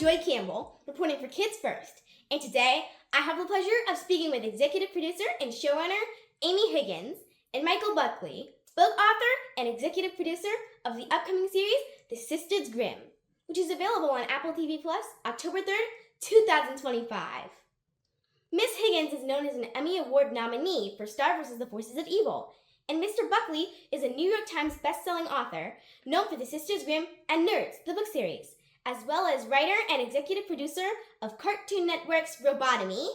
IvyJoy Campbell, reporting for Kids First, and today I have the pleasure of speaking with executive producer and showrunner Amy Higgins and Michael Buckley, both author and executive producer of the upcoming series The Sisters Grimm, which is available on Apple TV Plus October 3rd, 2025. Miss Higgins is known as an Emmy Award nominee for Star vs. the Forces of Evil, and Mr. Buckley is a New York Times best-selling author known for the Sisters Grimm and NERDS, the book series, as well as writer and executive producer of Cartoon Network's Robotomy.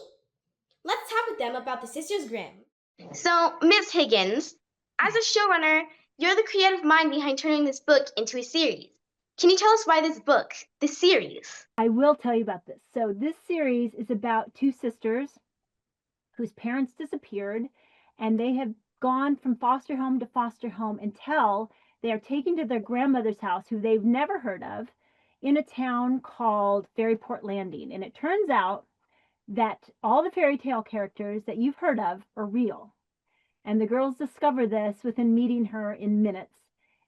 Let's talk with them about the Sisters Grimm. So, Ms. Higgins, as a showrunner, you're the creative mind behind turning this book into a series. Can you tell us why this series? I will tell you about this. So this series is about two sisters whose parents disappeared, and they have gone from foster home to foster home until they are taken to their grandmother's house, who they've never heard of, in a town called Fairyport Landing. And it turns out that all the fairy tale characters that you've heard of are real. And the girls discover this within meeting her in minutes.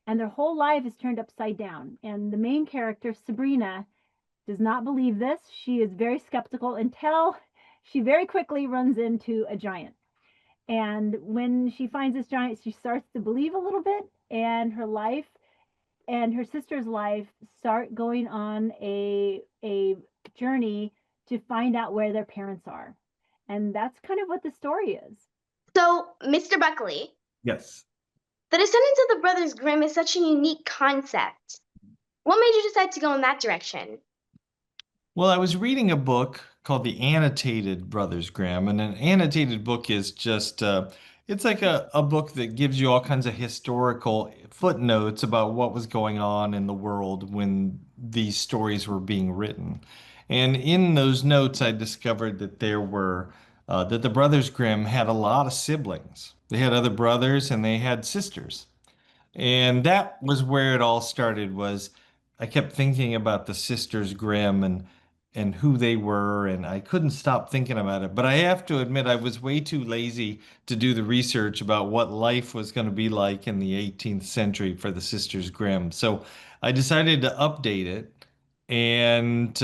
And their whole life is turned upside down. And the main character, Sabrina, does not believe this. She is very skeptical until she very quickly runs into a giant. And when she finds this giant, she starts to believe a little bit, and her life and her sister's life start going on a journey to find out where their parents are. And that's kind of what the story is. So, Mr. Buckley. Yes. The Descendants of the Brothers Grimm is such a unique concept. What made you decide to go in that direction? Well, I was reading a book called The Annotated Brothers Grimm, and an annotated book is just, it's like a book that gives you all kinds of historical footnotes about what was going on in the world when these stories were being written. And in those notes, I discovered that that the Brothers Grimm had a lot of siblings. They had other brothers and they had sisters. And that was where it all started. Was I kept thinking about the Sisters Grimm and who they were, and I couldn't stop thinking about it. But I have to admit, I was way too lazy to do the research about what life was going to be like in the 18th century for the Sisters Grimm. So I decided to update it and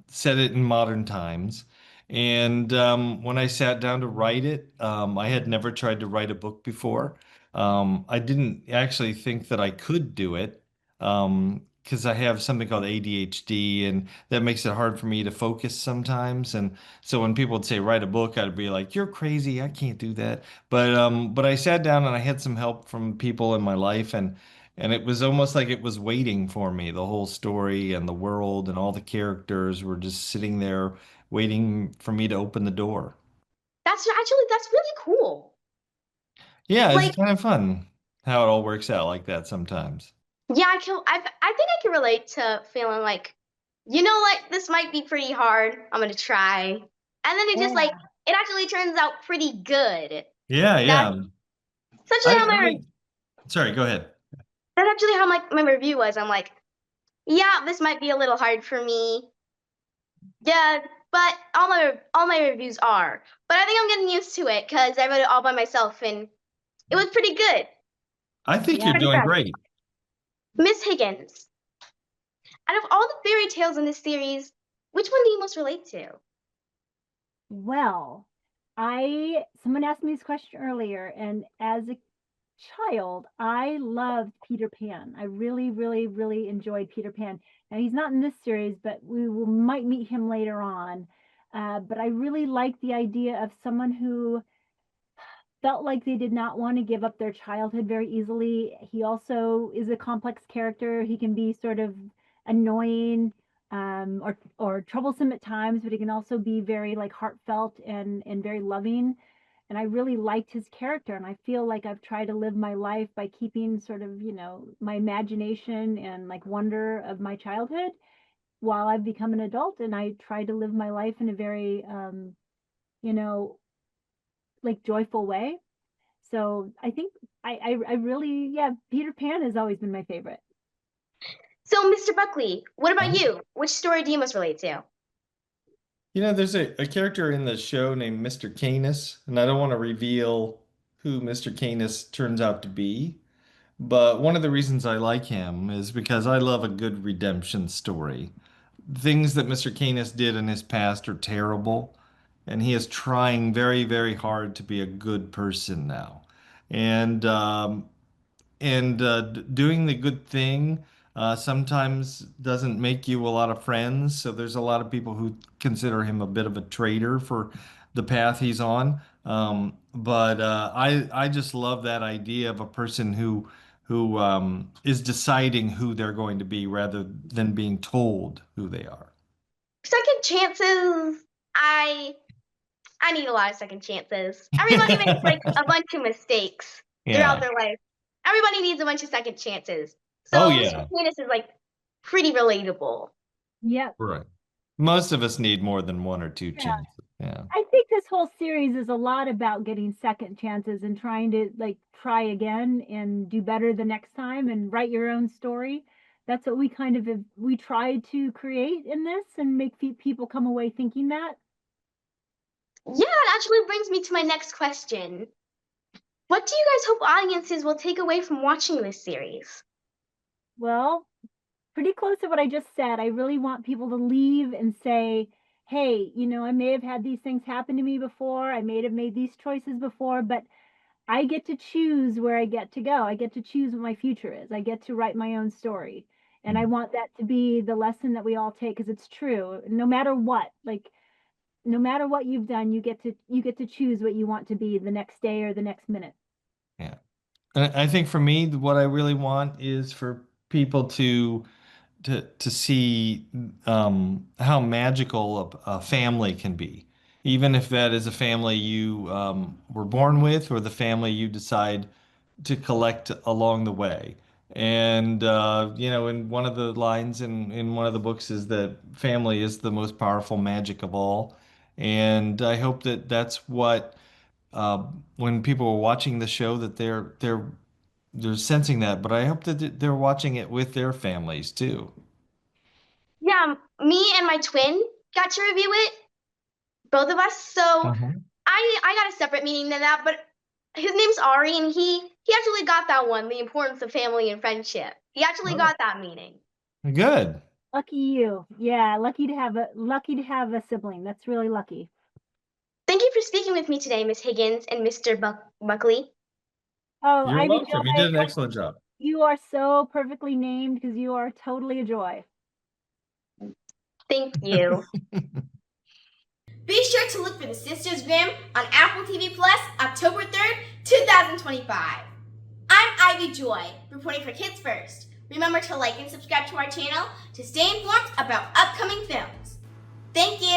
set it in modern times. And when I sat down to write it, I had never tried to write a book before. I didn't actually think that I could do it because I have something called ADHD, and that makes it hard for me to focus sometimes. And so when people would say write a book, I'd be like, "You're crazy! I can't do that." But I sat down and I had some help from people in my life, and it was almost like it was waiting for me. The whole story and the world and all the characters were just sitting there waiting for me to open the door. That's really cool. Yeah, it's kind of fun how it all works out like that sometimes. Yeah, I think I can relate to feeling like, this might be pretty hard. I'm gonna try, and then it actually turns out pretty good. Yeah. That's actually Sorry, go ahead. That's actually how my review was. I'm like, yeah, this might be a little hard for me. Yeah, but all my reviews are. But I think I'm getting used to it because I wrote it all by myself, and it was pretty good. I think you're doing great. Miss Higgins, out of all the fairy tales in this series, which one do you most relate to? Well, someone asked me this question earlier, and as a child, I loved Peter Pan. I really, really, really enjoyed Peter Pan. Now, he's not in this series, but might meet him later on. But I really like the idea of someone who felt like they did not want to give up their childhood very easily. He also is a complex character. He can be sort of annoying or troublesome at times, but he can also be very heartfelt and very loving. And I really liked his character, and I feel like I've tried to live my life by keeping sort of, my imagination and wonder of my childhood while I've become an adult. And I try to live my life in a very, joyful way. So I think I really, Peter Pan has always been my favorite. So, Mr. Buckley, what about you? Which story do you most relate to? There's a character in the show named Mr. Canis, and I don't want to reveal who Mr. Canis turns out to be, but one of the reasons I like him is because I love a good redemption story. things that Mr. Canis did in his past are terrible, and he is trying very, very hard to be a good person now. And doing the good thing sometimes doesn't make you a lot of friends. So there's a lot of people who consider him a bit of a traitor for the path he's on. But I just love that idea of a person who is deciding who they're going to be rather than being told who they are. Second chances, I need a lot of second chances. Everybody makes like a bunch of mistakes throughout Yeah. their life. Everybody needs a bunch of second chances. Oh, So yeah. Mr. Canis is like pretty relatable. Yep. Right. Most of us need more than one or two Yeah. chances. Yeah. I think this whole series is a lot about getting second chances and trying to like try again and do better the next time and write your own story. That's what we kind of we tried to create in this and make people come away thinking that. Yeah, it actually brings me to my next question. What do you guys hope audiences will take away from watching this series? Well, pretty close to what I just said. I really want people to leave and say, hey, I may have had these things happen to me before. I may have made these choices before, but I get to choose where I get to go. I get to choose what my future is. I get to write my own story. And I want that to be the lesson that we all take, because it's true. No matter what, no matter what you've done, you get to choose what you want to be the next day or the next minute. Yeah. And I think for me, what I really want is for people to see how magical a family can be, even if that is a family you were born with or the family you decide to collect along the way. And in one of the lines in one of the books is that family is the most powerful magic of all. And I hope that that's what when people are watching the show that they're sensing that. But I hope that they're watching it with their families too. Yeah, me and my twin got to review it, both of us. So Mhm. I got a separate meaning than that, but his name's Ari, and he actually got that one, the importance of family and friendship. He actually got that meaning. Good. Lucky you. Yeah, lucky to have a sibling. That's really lucky. Thank you for speaking with me today, Miss Higgins and Mr. Buckley. Oh, You're Ivy welcome. You Joy, did an excellent job. you are so perfectly named because you are totally a joy. Thank you. Be sure to look for the Sisters Grimm on Apple TV Plus October 3rd, 2025. I'm IvyJoy, reporting for Kids First. Remember to like and subscribe to our channel to stay informed about upcoming films. Thank you.